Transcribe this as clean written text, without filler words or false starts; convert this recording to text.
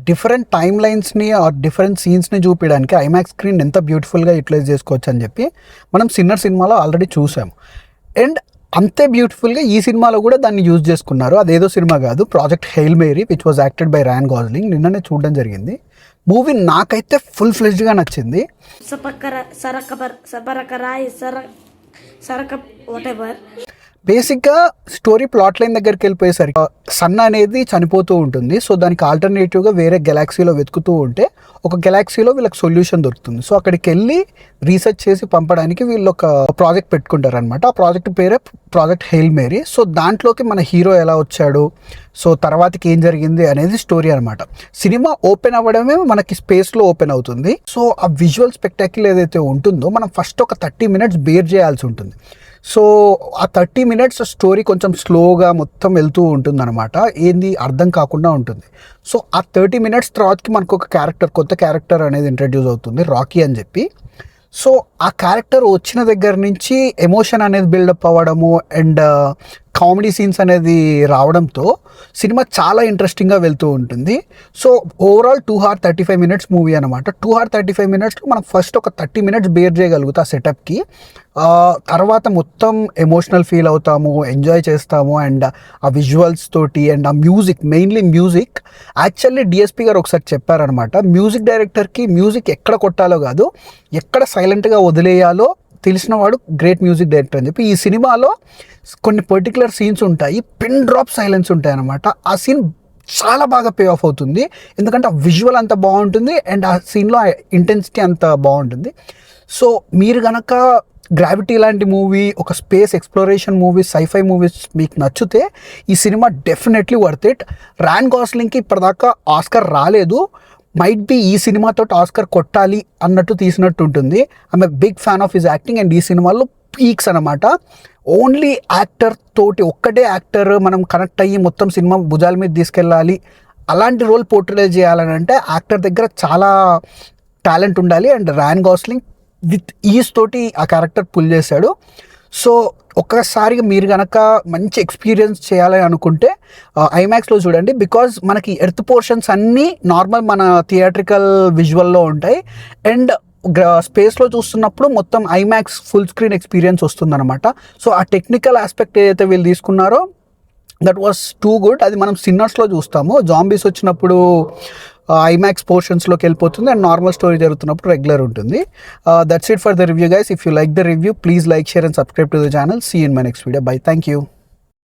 Different time లైన్స్ని are different సీన్స్ని చూపించడానికి IMAX screen ఎంత బ్యూటిఫుల్గా యూటిలైజ్ చేసుకోవచ్చు అని చెప్పి మనం సిన్నర్ సినిమాలో ఆల్రెడీ చూసాము. అండ్ అంతే బ్యూటిఫుల్గా ఈ సినిమాలో కూడా దాన్ని యూజ్ చేసుకున్నారు. అదేదో సినిమా కాదు, project Hail Mary which was acted by Ryan Gosling. నిన్ననే చూడడం జరిగింది. మూవీ నాకైతే ఫుల్ ఫ్లెడ్జ్గా నచ్చింది. బేసిక్గా స్టోరీ ప్లాట్ లైన్ దగ్గరికి వెళ్ళిపోయేసరికి సన్ అనేది చనిపోతూ ఉంటుంది. సో దానికి ఆల్టర్నేటివ్గా వేరే గెలాక్సీలో వెతుకుతూ ఉంటే ఒక గెలాక్సీలో వీళ్ళకి సొల్యూషన్ దొరుకుతుంది. సో అక్కడికి వెళ్ళి రీసెర్చ్ చేసి పంపడానికి వీళ్ళు ఒక ప్రాజెక్ట్ పెట్టుకుంటారు అనమాట. ఆ ప్రాజెక్ట్ పేరే ప్రాజెక్ట్ హెయిల్ మేరీ. సో దాంట్లోకి మన హీరో ఎలా వచ్చాడు, సో తర్వాతకి ఏం జరిగింది అనేది స్టోరీ అనమాట. సినిమా ఓపెన్ అవ్వడమే మనకి స్పేస్లో ఓపెన్ అవుతుంది. సో ఆ విజువల్ స్పెక్టాక్యులర్ ఏదైతే ఉంటుందో మనం ఫస్ట్ ఒక 30 minutes బేర్ చేయాల్సి ఉంటుంది. సో ఆ 30 minutes స్టోరీ కొంచెం స్లోగా మొత్తం వెళ్తూ ఉంటుంది అనమాట. ఏంది అర్థం కాకుండా ఉంటుంది. సో ఆ 30 minutes తర్వాతకి మనకు ఒక కొత్త క్యారెక్టర్ అనేది ఇంట్రడ్యూస్ అవుతుంది, రాకీ అని చెప్పి. సో ఆ క్యారెక్టర్ వచ్చిన దగ్గర నుంచి ఎమోషన్ అనేది బిల్డప్ అవ్వడము అండ్ కామెడీ సీన్స్ అనేది రావడంతో సినిమా చాలా ఇంట్రెస్టింగ్గా వెళ్తూ ఉంటుంది. సో ఓవరాల్ 2:35 minutes మూవీ అనమాట. 2:35 minutesలో మనం ఫస్ట్ ఒక 30 minutes బేర్ చేయగలుగుతా సెటప్కి. తర్వాత మొత్తం ఎమోషనల్ ఫీల్ అవుతాము, ఎంజాయ్ చేస్తాము. అండ్ ఆ విజువల్స్ తోటి అండ్ ఆ music, mainly music. Actually DSP గారు ఒకసారి చెప్పారనమాట, మ్యూజిక్ డైరెక్టర్కి మ్యూజిక్ ఎక్కడ కొట్టాలో కాదు, ఎక్కడ సైలెంట్గా వదిలేయాలో తెలిసినవాడు గ్రేట్ మ్యూజిక్ డైరెక్టర్ అని చెప్పి. ఈ సినిమాలో కొన్ని పర్టికులర్ సీన్స్ ఉంటాయి, పిన్ డ్రాప్ సైలెన్స్ ఉంటాయి అనమాట. ఆ సీన్ చాలా బాగా పే ఆఫ్ అవుతుంది, ఎందుకంటే ఆ విజువల్ అంత బాగుంటుంది అండ్ ఆ సీన్లో ఇంటెన్సిటీ అంత బాగుంటుంది. సో మీరు కనుక గ్రావిటీ లాంటి మూవీ, ఒక space exploration movie, sci fi movies మీకు నచ్చితే ఈ సినిమా డెఫినెట్లీ వర్త్ ఇట్. ర్యాన్ గాస్లింగ్కి ఇప్పటిదాకా ఆస్కర్ రాలేదు, మైట్ బి ఈ సినిమాతో ఆస్కర్ కొట్టాలి అన్నట్టు తీసినట్టు ఉంటుంది. I'm big fan of his acting. And ఈ సినిమాలో పీక్స్ అనమాట. ఓన్లీ యాక్టర్ తోటి, ఒక్కటే యాక్టర్ మనం కనెక్ట్ అయ్యి మొత్తం సినిమా భుజాల మీద తీసుకెళ్ళాలి, అలాంటి రోల్ పోర్ట్రేట్ చేయాలని అంటే యాక్టర్ దగ్గర చాలా టాలెంట్ ఉండాలి. And Ryan Gosling with is తోటి ఆ క్యారెక్టర్ పుల్ చేశాడు. సో ఒక్కసారిగా మీరు కనుక మంచి ఎక్స్పీరియన్స్ చేయాలని అనుకుంటే ఐమాక్స్లో చూడండి. బికాజ్ మనకి ఎర్త్ పోర్షన్స్ అన్నీ నార్మల్ మన థియేట్రికల్ విజువల్లో ఉంటాయి. అండ్ స్పేస్లో చూస్తున్నప్పుడు మొత్తం ఐమాక్స్ ఫుల్ స్క్రీన్ ఎక్స్పీరియన్స్ వస్తుందన్నమాట. సో ఆ టెక్నికల్ ఆస్పెక్ట్ ఏదైతే వీళ్ళు తీసుకున్నారో దట్ వాస్ టూ గుడ్. అది మనం సిన్నర్స్లో చూస్తాము, జాంబీస్ వచ్చినప్పుడు ఐమాక్స్ పోర్షన్స్లోకి వెళ్ళిపోతుంది అండ్ నార్మల్ స్టోరీ జరుగుతున్నప్పుడు రెగ్యులర్ ఉంటుంది. That's it for the review guys. If you like the review, please like, share and subscribe to the channel. See in my next video. Bye. Thank you.